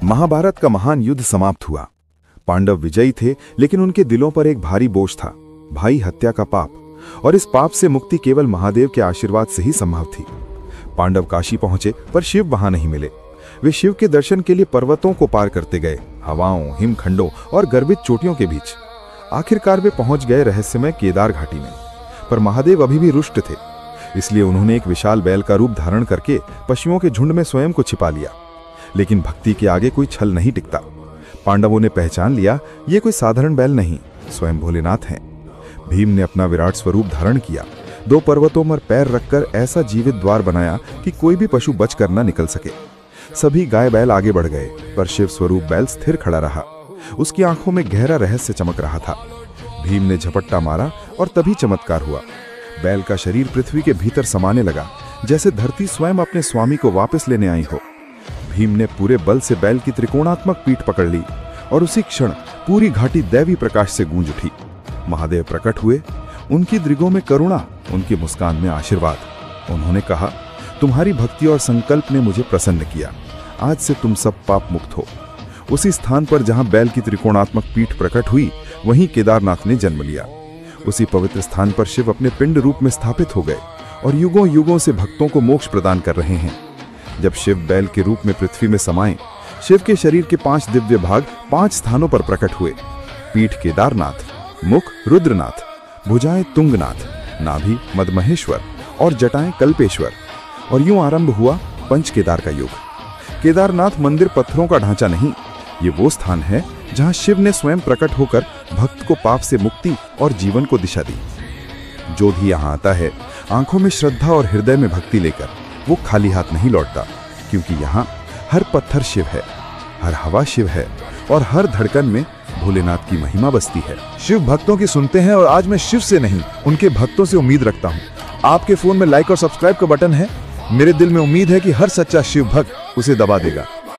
महाभारत का महान युद्ध समाप्त हुआ। पांडव विजयी थे, लेकिन उनके दिलों पर एक भारी बोझ था, भाई हत्या का पाप, और इस पाप से मुक्ति केवल महादेव के आशीर्वाद से ही संभव थी। पांडव काशी पहुंचे, पर शिव वहां नहीं मिले। वे शिव के दर्शन के लिए पर्वतों को पार करते गए, हवाओं, हिमखंडों और गर्भित चोटियों के बीच। आखिरकार वे पहुंच गए रहस्यमय केदार घाटी में। पर महादेव अभी भी रुष्ट थे, इसलिए उन्होंने एक विशाल बैल का रूप धारण करके पशुओं के झुंड में स्वयं को छिपा लिया। लेकिन भक्ति के आगे कोई छल नहीं टिकता। पांडवों ने पहचान लिया, ये कोई साधारण बैल नहीं, स्वयं भोलेनाथ हैं। भीम ने अपना विराट स्वरूप धारण किया, 2 पर्वतों पर पैर रखकर ऐसा जीवित द्वार बनाया कि कोई भी पशु बचकर न निकल सके। सभी गाय बैल आगे बढ़ गए, पर शिव स्वरूप बैल स्थिर खड़ा रहा। उसकी आंखों में गहरा रहस्य चमक रहा था। भीम ने झपट्टा मारा और तभी चमत्कार हुआ। बैल का शरीर पृथ्वी के भीतर समाने लगा, जैसे धरती स्वयं अपने स्वामी को वापस लेने आई हो। भीम ने पूरे बल से बैल की त्रिकोणात्मक पीठ पकड़ ली और उसी क्षण पूरी घाटी दैवी प्रकाश से गूंज उठी। महादेव प्रकट हुए, उनकी दृगों में करुणा, उनकी मुस्कान में आशीर्वाद। उन्होंने कहा, तुम्हारी भक्ति और संकल्प ने मुझे प्रसन्न किया, आज से तुम सब पाप मुक्त हो। उसी स्थान पर जहां बैल की त्रिकोणात्मक पीठ प्रकट हुई, वहीं केदारनाथ ने जन्म लिया। उसी पवित्र स्थान पर शिव अपने पिंड रूप में स्थापित हो गए और युगों युगों से भक्तों को मोक्ष प्रदान कर रहे हैं। जब शिव बैल के रूप में पृथ्वी में समाये, शिव के शरीर के 5 दिव्य भाग 5 स्थानों पर प्रकट हुए। पीठ केदारनाथ, मुख रुद्रनाथ, भुजाएं तुंगनाथ, नाभि मदमहेश्वर और जटाएं कल्पेश्वर। और यूं आरंभ हुआ पंच केदार का युग। केदारनाथ मंदिर पत्थरों का ढांचा नहीं, ये वो स्थान है जहां शिव ने स्वयं प्रकट होकर भक्त को पाप से मुक्ति और जीवन को दिशा दी। जो भी यहाँ आता है, आंखों में श्रद्धा और हृदय में भक्ति लेकर, वो खाली हाथ नहीं लौटता, क्योंकि यहाँ हर पत्थर शिव है, हर हवा शिव है और हर धड़कन में भोलेनाथ की महिमा बसती है। शिव भक्तों की सुनते हैं और आज मैं शिव से नहीं, उनके भक्तों से उम्मीद रखता हूँ। आपके फोन में लाइक और सब्सक्राइब का बटन है। मेरे दिल में उम्मीद है कि हर सच्चा शिव भक्त उसे दबा देगा।